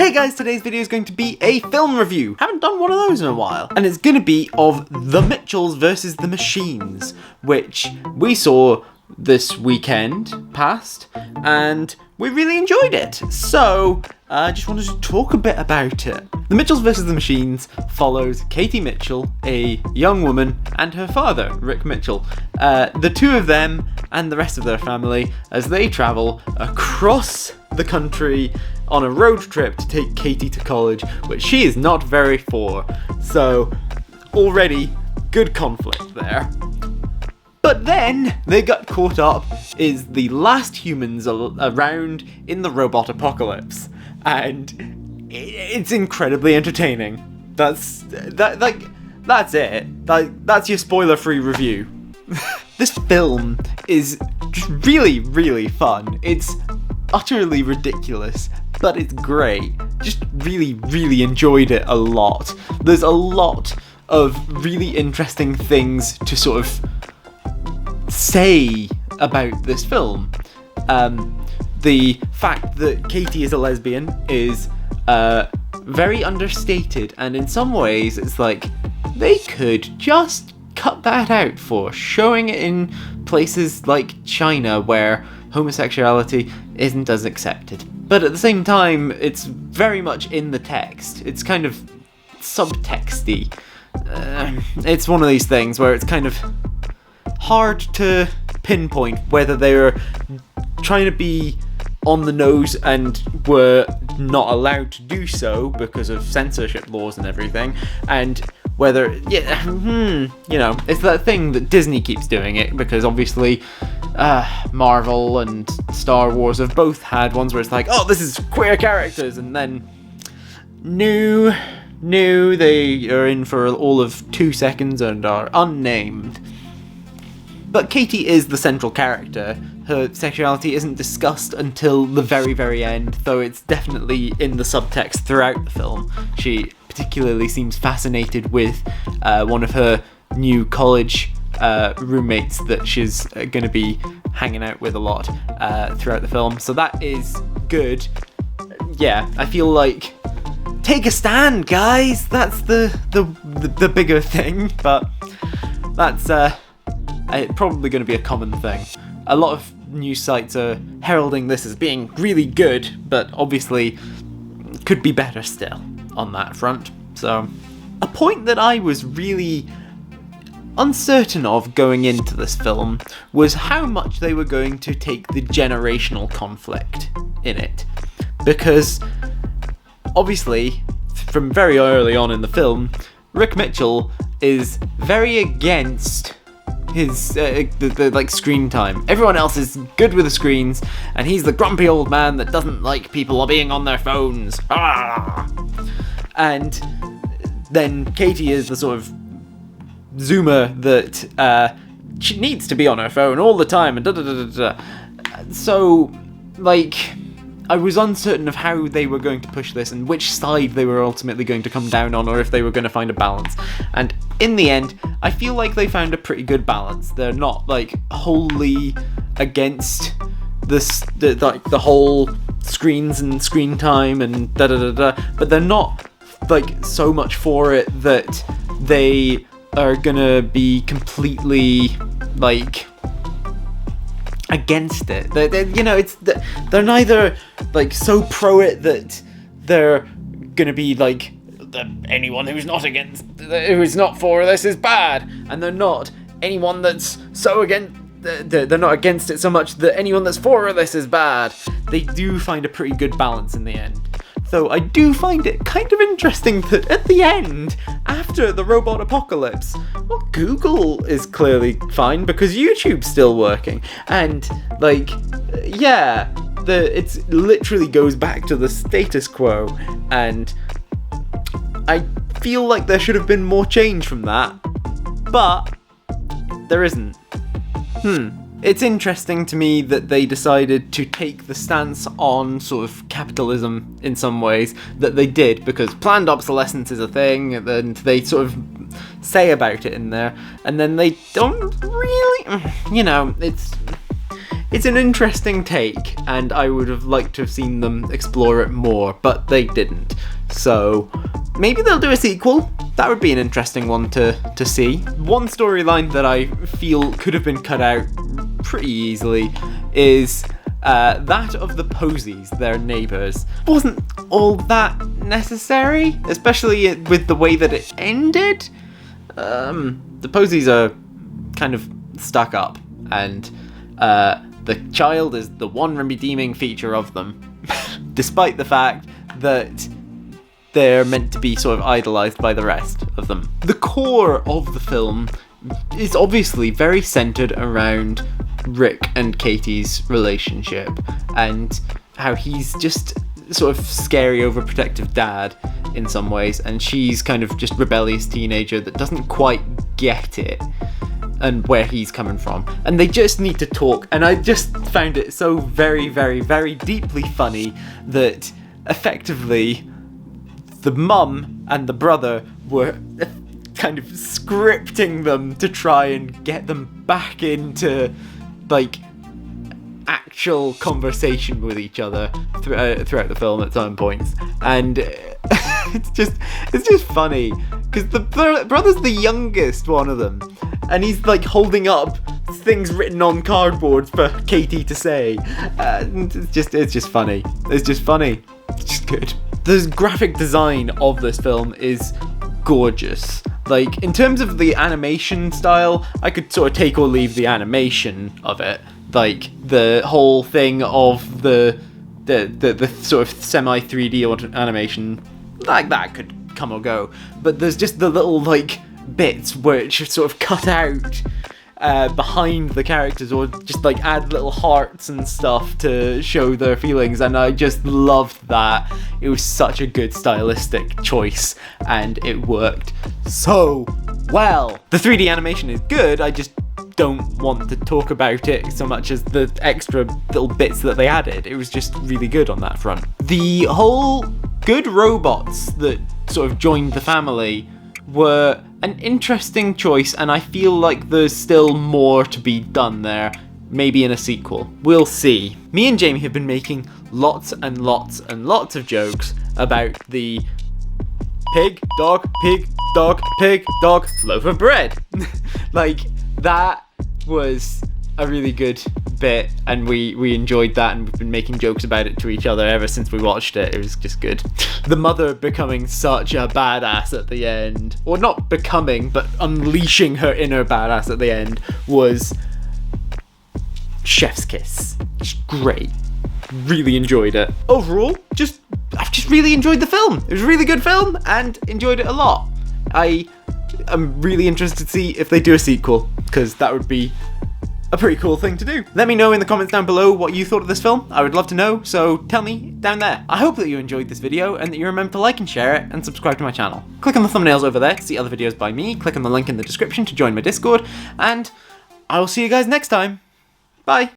Hey guys, today's video is going to be a film review. Haven't done one of those in a while. And it's going to be of The Mitchells versus the Machines, which we saw this weekend past, and we really enjoyed it. So, I just wanted to talk a bit about it. The Mitchells vs. the Machines follows Katie Mitchell, a young woman, and her father, Rick Mitchell. The two of them and the rest of their family as they travel across the country on a road trip to take Katie to college, which she is not very for. So, already good conflict there. But then they got caught up as the last humans around in the robot apocalypse, and it's incredibly entertaining. That's it. That's your spoiler-free review. This film is just really, really fun. It's utterly ridiculous, but it's great. Just really, really enjoyed it a lot. There's a lot of really interesting things to sort of say about this film. The fact that Katie is a lesbian is very understated, and in some ways it's like they could just cut that out for showing it in places like China where homosexuality isn't as accepted. But at the same time, it's very much in the text. It's kind of subtexty. It's one of these things where it's kind of hard to pinpoint whether they were trying to be on the nose and were not allowed to do so because of censorship laws and everything, and whether, it's that thing that Disney keeps doing it, because obviously Marvel and Star Wars have both had ones where it's like, oh, this is queer characters, and then no, they are in for all of 2 seconds and are unnamed. But Katie is the central character. Her sexuality isn't discussed until the very, very end, though it's definitely in the subtext throughout the film. She particularly seems fascinated with one of her new college roommates that she's going to be hanging out with a lot throughout the film, so that is good. Yeah, I feel like take a stand, guys. That's the bigger thing, but that's probably going to be a common thing. A lot of news sites are heralding this as being really good, but obviously could be better still on that front. So, a point that I was really uncertain of going into this film was how much they were going to take the generational conflict in it. Because, obviously, from very early on in the film, Rick Mitchell is very against his the screen time. Everyone else is good with the screens, and he's the grumpy old man that doesn't like people being on their phones. And then Katie is the sort of zoomer that she needs to be on her phone all the time, and So, I was uncertain of how they were going to push this and which side they were ultimately going to come down on, or if they were going to find a balance. And in the end, I feel like they found a pretty good balance. They're not wholly against the whole screens and screen time and but they're not so much for it that they are gonna be completely against it. They're neither so pro it that they're gonna be anyone who's not for this is bad, and they're not anyone that's so against. They're not against it so much that anyone that's for this is bad. They do find a pretty good balance in the end. Though I do find it kind of interesting that at the end, after the robot apocalypse, well, Google is clearly fine because YouTube's still working. And, it literally goes back to the status quo. And I feel like there should have been more change from that. But there isn't. It's interesting to me that they decided to take the stance on sort of capitalism in some ways that they did, because planned obsolescence is a thing, and they sort of say about it in there, and then they don't really, it's an interesting take, and I would have liked to have seen them explore it more, but they didn't. So maybe they'll do a sequel. That would be an interesting one to see. One storyline that I feel could have been cut out pretty easily is that of the Posies, their neighbours. Wasn't all that necessary, especially with the way that it ended. The Posies are kind of stuck up, and the child is the one redeeming feature of them, despite the fact that they're meant to be sort of idolised by the rest of them. The core of the film is obviously very centred around Rick and Katie's relationship, and how he's just sort of scary, overprotective dad in some ways, and she's kind of just rebellious teenager that doesn't quite get it and where he's coming from, and they just need to talk. And I just found it so very, very, very deeply funny that effectively the mum and the brother were kind of scripting them to try and get them back into like actual conversation with each other throughout the film at some points, and it's just funny because the brother's the youngest one of them, and he's like holding up things written on cardboard for Katie to say. It's just funny. It's just good. The graphic design of this film is gorgeous. Like, in terms of the animation style, I could sort of take or leave the animation of it. Like, the whole thing of the sort of semi 3D animation, like that could come or go. But there's just the little like bits which are sort of cut out behind the characters, or just like add little hearts and stuff to show their feelings, and I just loved that. It was such a good stylistic choice, and it worked so well. The 3D animation is good, I just don't want to talk about it so much as the extra little bits that they added. It was just really good on that front. The whole good robots that sort of joined the family were an interesting choice, and I feel like there's still more to be done there, maybe in a sequel. We'll see. Me and Jamie have been making lots and lots and lots of jokes about the pig, dog, loaf of bread. Like, that was a really good bit, and we enjoyed that, and we've been making jokes about it to each other ever since we watched it. It was just good. The mother becoming such a badass at the end, or not becoming, but unleashing her inner badass at the end, was chef's kiss. Just great. Really enjoyed it. Overall, I've just really enjoyed the film. It was a really good film, and enjoyed it a lot. I'm really interested to see if they do a sequel, because that would be a pretty cool thing to do. Let me know in the comments down below what you thought of this film. I would love to know, so tell me down there. I hope that you enjoyed this video, and that you remember to like and share it, and subscribe to my channel. Click on the thumbnails over there to see other videos by me, click on the link in the description to join my Discord, and I will see you guys next time. Bye!